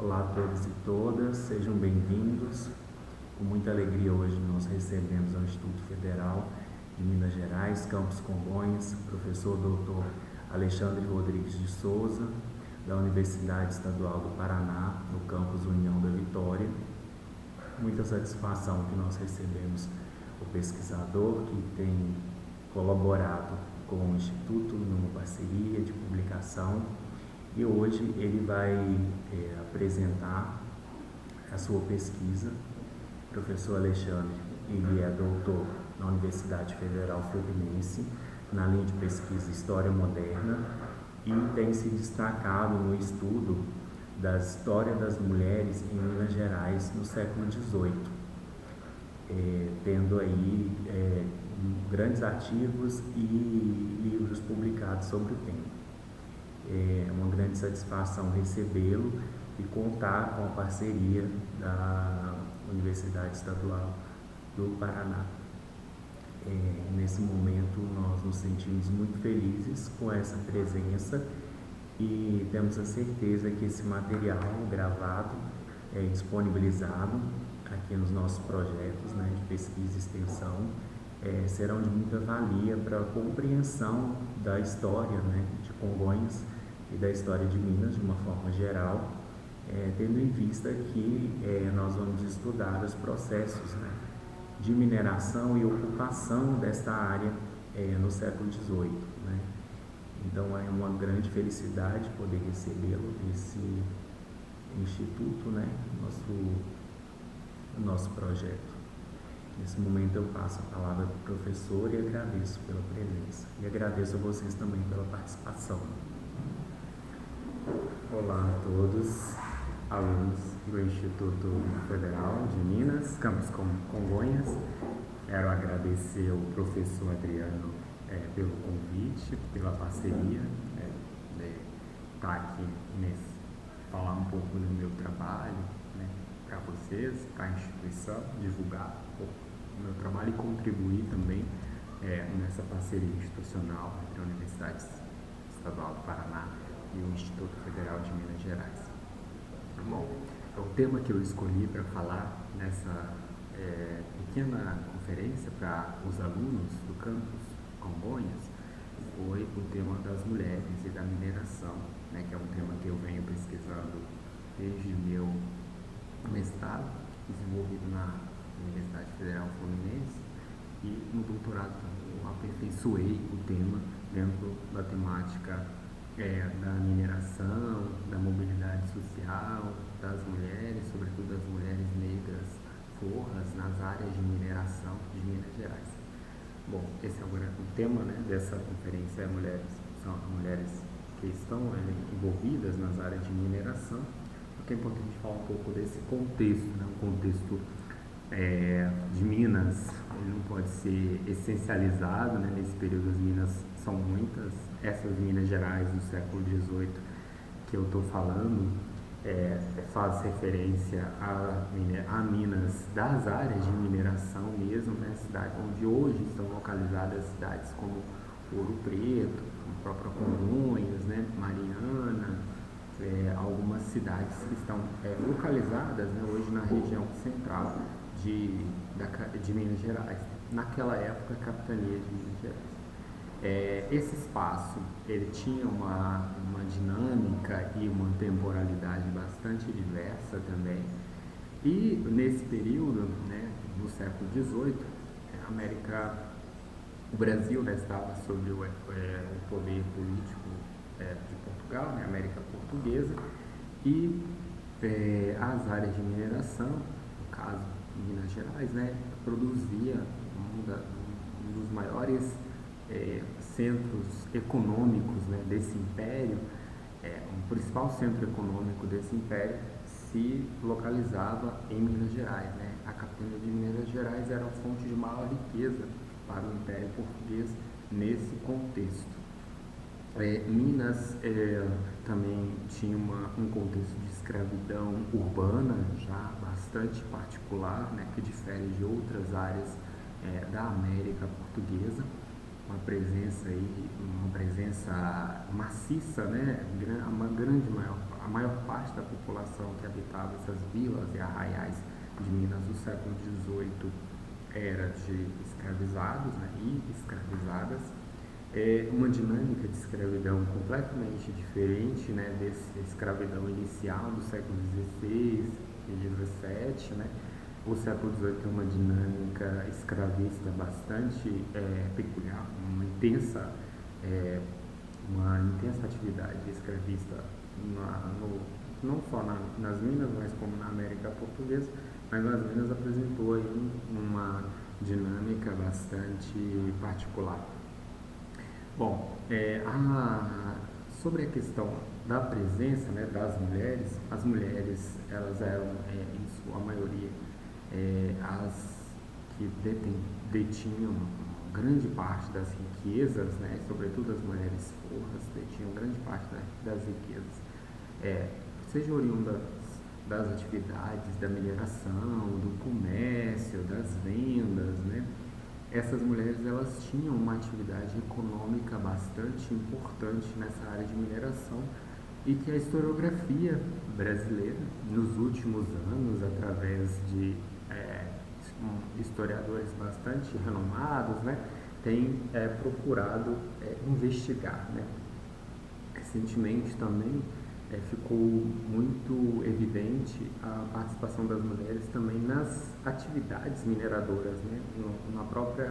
Olá a todos e todas, sejam bem-vindos. Com muita alegria hoje nós recebemos ao Instituto Federal de Minas Gerais, Campus Congonhas, professor Dr. Alexandre Rodrigues de Souza, da Universidade Estadual do Paraná, no campus União da Vitória. Muita satisfação que nós recebemos o pesquisador que tem colaborado com o Instituto numa parceria de publicação, e hoje ele vai apresentar a sua pesquisa. O professor Alexandre, ele é doutor na Universidade Federal Fluminense, na linha de pesquisa História Moderna, e tem se destacado no estudo da história das mulheres em Minas Gerais no século XVIII, tendo aí grandes artigos e livros publicados sobre o tema. É uma grande satisfação recebê-lo e contar com a parceria da Universidade Estadual do Paraná. Nesse momento nós nos sentimos muito felizes com essa presença e temos a certeza que esse material gravado disponibilizado aqui nos nossos projetos, né, de pesquisa e extensão serão de muita valia para a compreensão da história, né, de Congonhas e da história de Minas de uma forma geral, tendo em vista que nós vamos estudar os processos, né, de mineração e ocupação desta área no século XVIII. Né? Então é uma grande felicidade poder recebê-lo nesse instituto, né, nosso projeto. Nesse momento eu passo a palavra para o professor e agradeço pela presença. E agradeço a vocês também pela participação. Olá a todos, alunos do Instituto Federal de Minas, Campus Congonhas. Quero agradecer ao professor Adriano pelo convite, pela parceria, de estar aqui falar um pouco do meu trabalho, né, para vocês, para a instituição, divulgar um pouco do meu trabalho e contribuir também nessa parceria institucional entre a Universidade Estadual do Paraná e o Instituto Federal de Minas Gerais. Bom, o tema que eu escolhi para falar nessa pequena conferência para os alunos do campus Congonhas foi o tema das mulheres e da mineração, né, que é um tema que eu venho pesquisando desde o meu mestrado, desenvolvido na Universidade Federal Fluminense, e no doutorado também eu aperfeiçoei o tema dentro da temática da mineração, da mobilidade social, das mulheres, sobretudo das mulheres negras forras nas áreas de mineração de Minas Gerais. Bom, esse é o tema, né, dessa conferência, são mulheres que estão envolvidas nas áreas de mineração, porque é importante falar um pouco desse contexto, né, um contexto de Minas. Ele não pode ser essencializado, né, nesse período. As minas são muitas, essas Minas Gerais do século XVIII que eu estou falando faz referência a Minas das áreas de mineração mesmo, né, cidade onde hoje estão localizadas cidades como Ouro Preto, a própria Congonhas, né, Mariana, algumas cidades que estão localizadas, né, hoje na região central de Minas Gerais, naquela época a capitania de Minas Gerais. Esse espaço ele tinha uma dinâmica e uma temporalidade bastante diversa também, e nesse período, né, no século XVIII, o Brasil, né, estava sob o poder político de Portugal, né, América Portuguesa, e as áreas de mineração, no caso Minas Gerais, né, produzia um dos maiores centros econômicos, né, desse império. O principal centro econômico desse império se localizava em Minas Gerais, né? A capitania de Minas Gerais era a fonte de maior riqueza para o Império Português nesse contexto. Minas também tinha um contexto de escravidão urbana já bastante particular, né, que difere de outras áreas da América Portuguesa. uma presença maciça, né? A maior parte da população que habitava essas vilas e arraiais de Minas do século XVIII era de escravizados, né, e escravizadas. Uma dinâmica de escravidão completamente diferente, né, dessa escravidão inicial do século XVI e XVII, né. O século XVIII tem uma dinâmica escravista bastante peculiar, uma intensa atividade escravista não só nas Minas, mas como na América Portuguesa, mas nas Minas apresentou aí uma dinâmica bastante particular. Bom, sobre a questão da presença, né, das mulheres, as mulheres elas eram, em sua maioria, as que detinham grande parte das riquezas, né, sobretudo as mulheres forras, detinham grande parte das riquezas, seja oriunda das atividades da mineração, do comércio, das vendas, né? Essas mulheres elas tinham uma atividade econômica bastante importante nessa área de mineração e que a historiografia brasileira, nos últimos anos, através de historiadores bastante renomados, né, tem procurado investigar, né. Recentemente também ficou muito evidente a participação das mulheres também nas atividades mineradoras, né, na própria,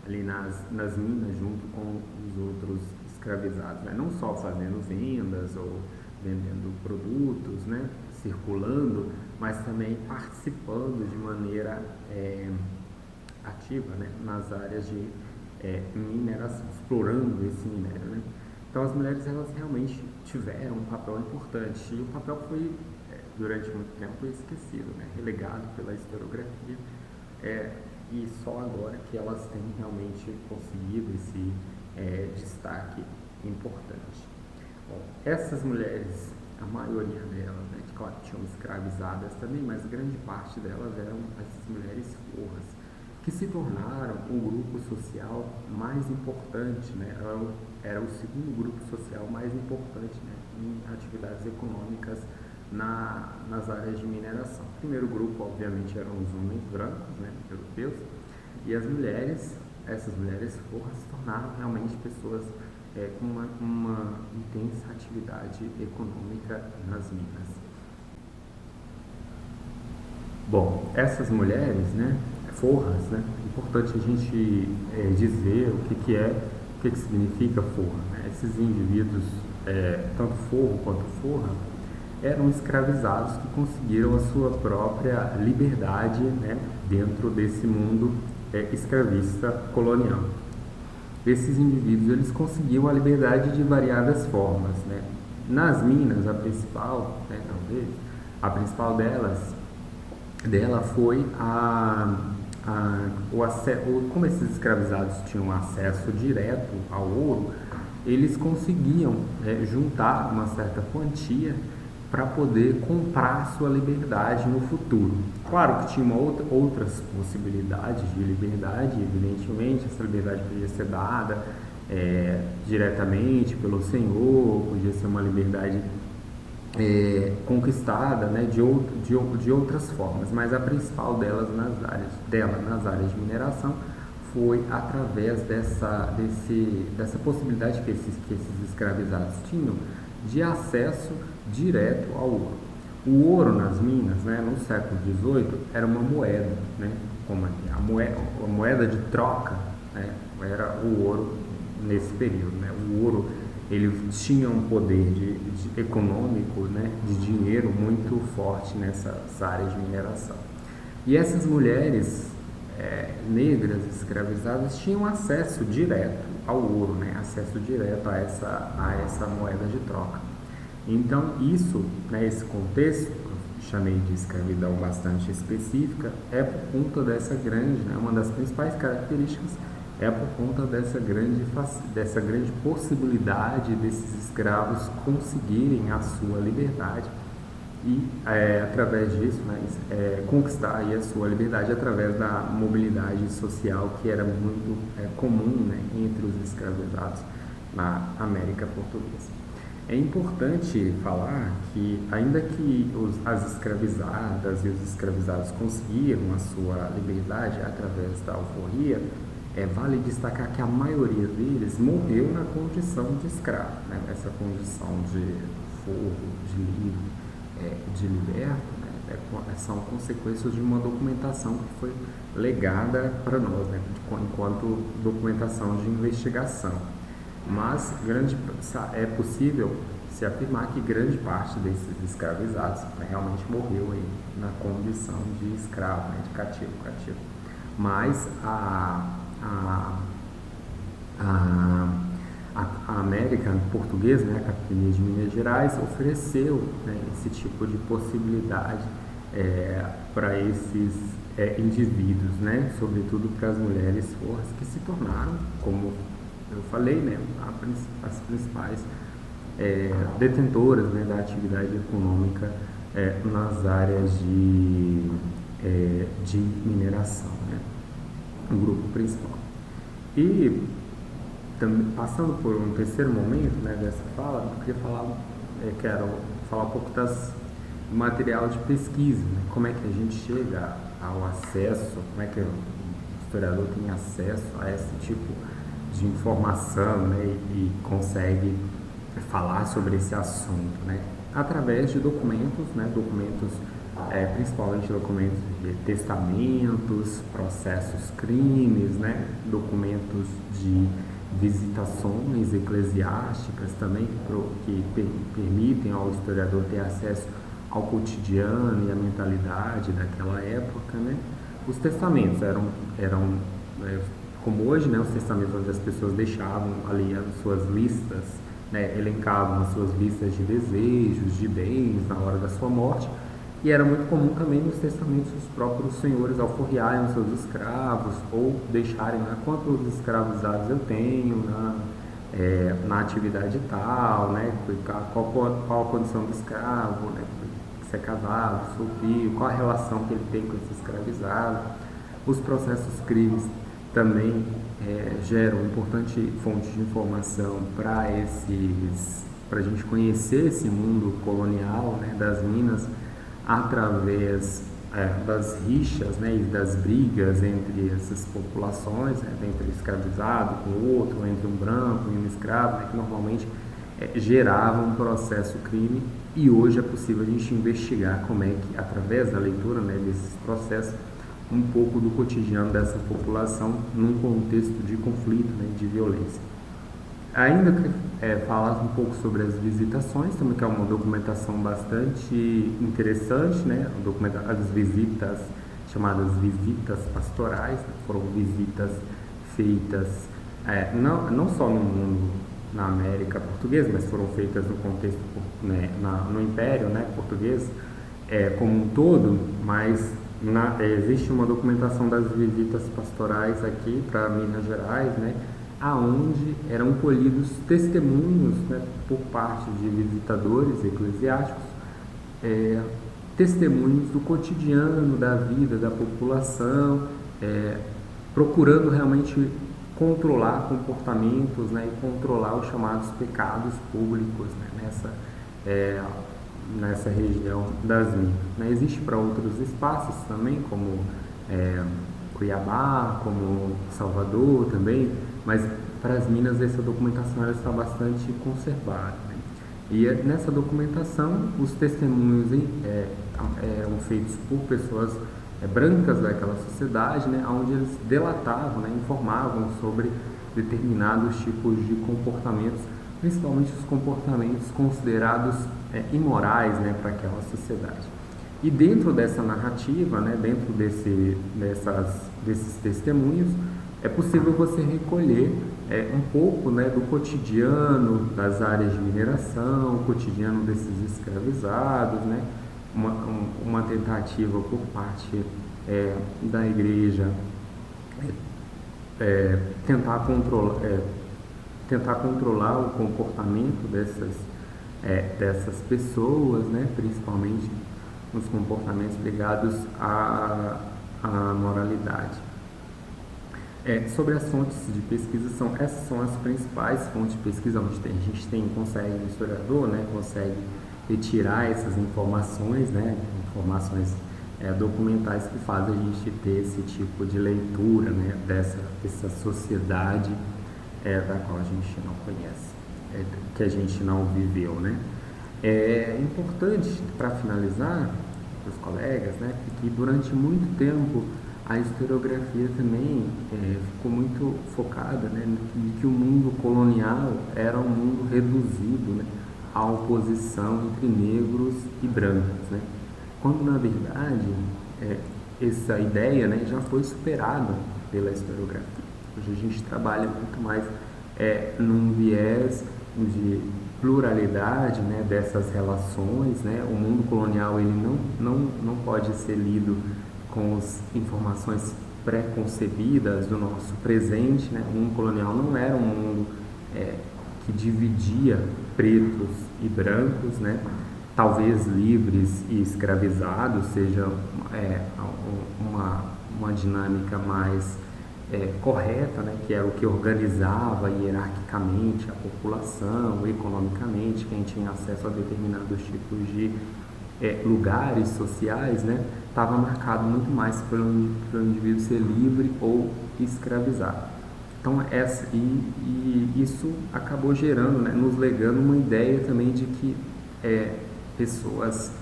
ali nas minas, junto com os outros escravizados, né, não só fazendo vendas ou vendendo produtos, né, circulando, mas também participando de maneira ativa, né, nas áreas de mineração, explorando esse minério, né. Então as mulheres elas realmente tiveram um papel importante e o papel foi durante muito tempo esquecido, né, relegado pela historiografia, e só agora que elas têm realmente conseguido esse destaque importante. Bom, essas mulheres, a maioria delas, né, claro, tinham escravizadas também, mas grande parte delas eram essas mulheres forras, que se tornaram o grupo social mais importante, né, era o segundo grupo social mais importante, né, em atividades econômicas nas áreas de mineração. O primeiro grupo, obviamente, eram os homens brancos, né, europeus, e as mulheres, essas mulheres forras, se tornaram realmente pessoas com uma intensa atividade econômica nas minas. Bom, essas mulheres, né, forras, né, é importante a gente dizer o que significa forra, né? Esses indivíduos, tanto forro quanto forra, eram escravizados que conseguiram a sua própria liberdade, né, dentro desse mundo escravista colonial. Esses indivíduos eles conseguiam a liberdade de variadas formas, né? Nas minas, a principal, né, talvez, a principal dela foi como esses escravizados tinham acesso direto ao ouro, eles conseguiam juntar uma certa quantia para poder comprar sua liberdade no futuro. Claro que tinha outras possibilidades de liberdade, evidentemente, essa liberdade podia ser dada diretamente pelo senhor, podia ser uma liberdade conquistada, né, de outras formas, mas a principal delas nas áreas de mineração foi através dessa possibilidade que esses escravizados tinham de acesso direto ao ouro. O ouro nas minas, né, no século XVIII, era uma moeda, né, como a moeda de troca, né, era o ouro nesse período, né. O ouro ele tinha um poder econômico, né, de dinheiro muito forte nessas áreas de mineração. E essas mulheres negras escravizadas tinham acesso direto ao ouro, né, acesso direto a essa moeda de troca. Então isso, né, esse contexto, eu chamei de escravidão bastante específica, é por conta dessa grande, né, uma das principais características é por conta dessa grande possibilidade desses escravos conseguirem a sua liberdade e através disso, né, conquistar aí a sua liberdade através da mobilidade social que era muito comum, né, entre os escravizados na América Portuguesa. É importante falar que, ainda que as escravizadas e os escravizados conseguiram a sua liberdade através da alforria, vale destacar que a maioria deles morreu na condição de escravo, né? Essa condição de forro, de livre, de liberto, né? São consequências de uma documentação que foi legada para nós, né? Enquanto documentação de investigação. Mas é possível se afirmar que grande parte desses escravizados, né, realmente morreu aí na condição de escravo, né, de cativo. Mas a América Portuguesa, né, a Capitania de Minas Gerais, ofereceu, né, esse tipo de possibilidade para esses indivíduos, né, sobretudo para as mulheres forras que se tornaram, como eu falei, né, as principais detentoras, né, da atividade econômica nas áreas de mineração, né, o grupo principal. E passando por um terceiro momento, né, dessa fala, eu queria quero falar um pouco do material de pesquisa, né, como é que a gente chega ao acesso, como é que o historiador tem acesso a esse tipo de informação, né, e consegue falar sobre esse assunto, né, através de documentos, né, principalmente documentos de testamentos, processos crimes, né, documentos de visitações eclesiásticas também que permitem ao historiador ter acesso ao cotidiano e à mentalidade daquela época, né. Os testamentos eram como hoje, né, os testamentos onde as pessoas deixavam ali as suas listas, né, elencavam as suas listas de desejos, de bens na hora da sua morte, e era muito comum também nos testamentos os próprios senhores alforriarem os seus escravos ou deixarem, né, quantos escravizados eu tenho na atividade tal, né, qual a condição do escravo, né, se é casado, solteiro, qual a relação que ele tem com esse escravizado. Os processos crimes também geram importante fonte de informação para a gente conhecer esse mundo colonial, né, das minas, através das rixas, né, e das brigas entre essas populações, né, entre o escravizado com o outro, entre um branco e um escravo, né, que normalmente geravam um processo crime, e hoje é possível a gente investigar como é que, através da leitura, né, desses processos, um pouco do cotidiano dessa população num contexto de conflito, né, de violência. Ainda falar um pouco sobre as visitações, também, que é uma documentação bastante interessante, né, as visitas, chamadas visitas pastorais, né, foram visitas feitas não só no mundo, na América Portuguesa, mas foram feitas no contexto, né, no Império, né, português como um todo, mas existe uma documentação das visitas pastorais aqui para Minas Gerais, né, aonde eram colhidos testemunhos, né, por parte de visitadores eclesiásticos, testemunhos do cotidiano, da vida da população, procurando realmente controlar comportamentos, né, e controlar os chamados pecados públicos, né, nessa região das minas, né. Existe para outros espaços também, como Cuiabá, como Salvador também, mas para as minas essa documentação ela está bastante conservada, né. E nessa documentação os testemunhos eram feitos por pessoas brancas daquela sociedade, né, onde eles delatavam, né, informavam sobre determinados tipos de comportamentos, principalmente os comportamentos considerados imorais, né, para aquela sociedade. E dentro dessa narrativa, né, dentro desses testemunhos, é possível você recolher um pouco, né, do cotidiano das áreas de mineração, o cotidiano desses escravizados, né, uma tentativa por parte da igreja tentar controlar o comportamento dessas pessoas, né, principalmente nos comportamentos ligados à moralidade. Sobre as fontes de pesquisa, essas são as principais fontes de pesquisa onde o historiador, né, consegue retirar essas informações, né, informações documentais que fazem a gente ter esse tipo de leitura, né, dessa sociedade da qual a gente não conhece, que a gente não viveu, né. É importante, para finalizar, para os colegas, né, que durante muito tempo a historiografia também ficou muito focada, né, de que o mundo colonial era um mundo reduzido, né, à oposição entre negros e brancos, né, quando na verdade essa ideia, né, já foi superada pela historiografia. Hoje a gente trabalha muito mais num viés de pluralidade, né, dessas relações, né. O mundo colonial ele não pode ser lido com as informações pré-concebidas do nosso presente, né. O mundo colonial não era um mundo que dividia pretos e brancos, né, talvez livres e escravizados seja uma dinâmica mais correta, né, que era o que organizava hierarquicamente a população, economicamente, quem tinha acesso a determinados tipos de lugares sociais, né, estava marcado muito mais pelo indivíduo ser livre ou escravizado. Então, isso acabou gerando, né, nos legando uma ideia também de que pessoas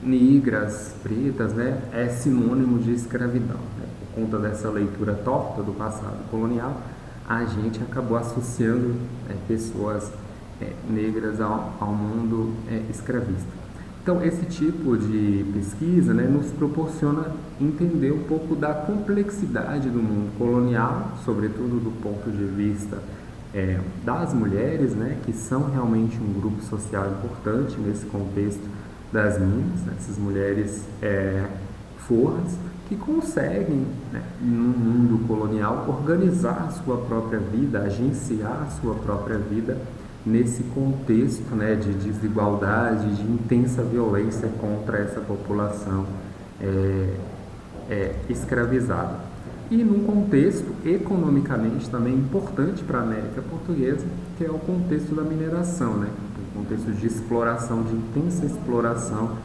negras, pretas, né, é sinônimo de escravidão, né? Por conta dessa leitura torta do passado colonial, a gente acabou associando pessoas negras ao mundo escravista. Então, esse tipo de pesquisa, né, nos proporciona entender um pouco da complexidade do mundo colonial, sobretudo do ponto de vista das mulheres, né, que são realmente um grupo social importante nesse contexto das minas, né, essas mulheres forras que conseguem, né, no mundo colonial, organizar a sua própria vida, agenciar a sua própria vida nesse contexto, né, de desigualdade, de intensa violência contra essa população escravizada. E num contexto economicamente também importante para a América Portuguesa, que é o contexto da mineração, né, o contexto de exploração, de intensa exploração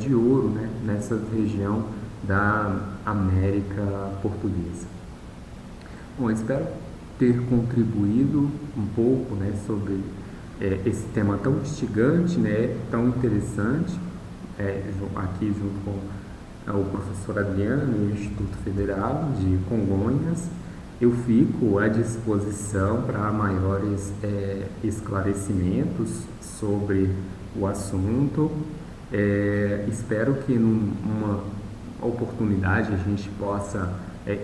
de ouro, né, nessa região da América Portuguesa. Bom, espero ter contribuído um pouco, né, sobre esse tema tão instigante, né, tão interessante, aqui junto com o professor Adriano e o Instituto Federal de Congonhas. Eu fico à disposição para maiores esclarecimentos sobre o assunto. Espero que numa oportunidade a gente possa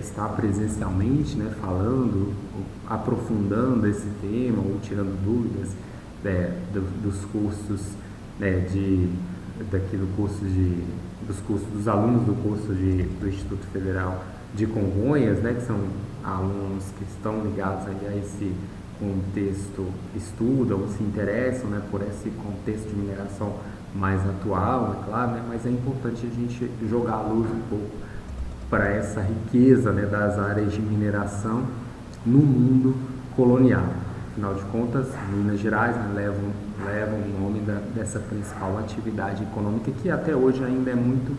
estar presencialmente, né, falando, aprofundando esse tema ou tirando dúvidas dos cursos dos alunos do curso do Instituto Federal de Congonhas, né, que são alunos que estão ligados aí a esse contexto, estudam, se interessam, né, por esse contexto de mineração mais atual, é claro, né, mas é importante a gente jogar a luz um pouco para essa riqueza, né, das áreas de mineração no mundo colonial. Afinal de contas, Minas Gerais, né, levam o nome dessa principal atividade econômica que até hoje ainda é muito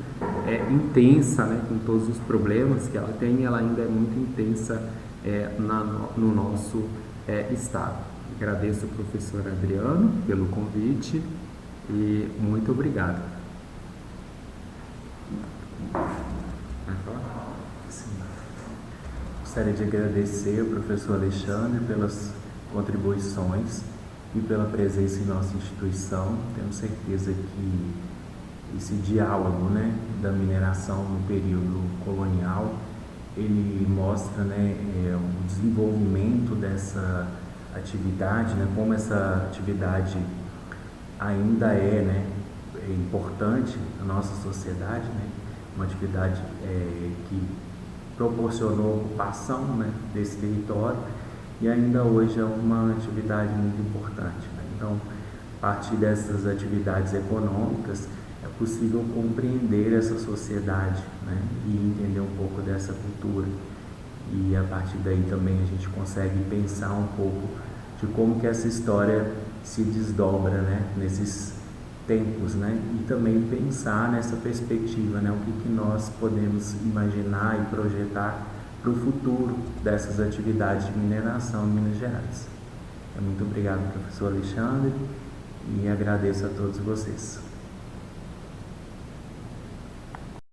intensa, né, com todos os problemas que ela tem, ela ainda é muito intensa no nosso estado. Agradeço ao professor Adriano pelo convite e muito obrigado. Sim. Gostaria de agradecer ao professor Alexandre pelas contribuições e pela presença em nossa instituição. Tenho certeza que esse diálogo, né, da mineração no período colonial, ele mostra, né, o desenvolvimento dessa atividade, né, como essa atividade ainda né, importante na nossa sociedade, né, uma atividade que proporcionou ocupação, né, desse território e ainda hoje é uma atividade muito importante, né? Então, A partir dessas atividades econômicas, é possível compreender essa sociedade, né, e entender um pouco dessa cultura. E a partir daí também a gente consegue pensar um pouco de como que essa história se desdobra, né, nesses tempos, né, e também pensar nessa perspectiva, né, o que nós podemos imaginar e projetar para o futuro dessas atividades de mineração em Minas Gerais. Muito obrigado, professor Alexandre, e agradeço a todos vocês.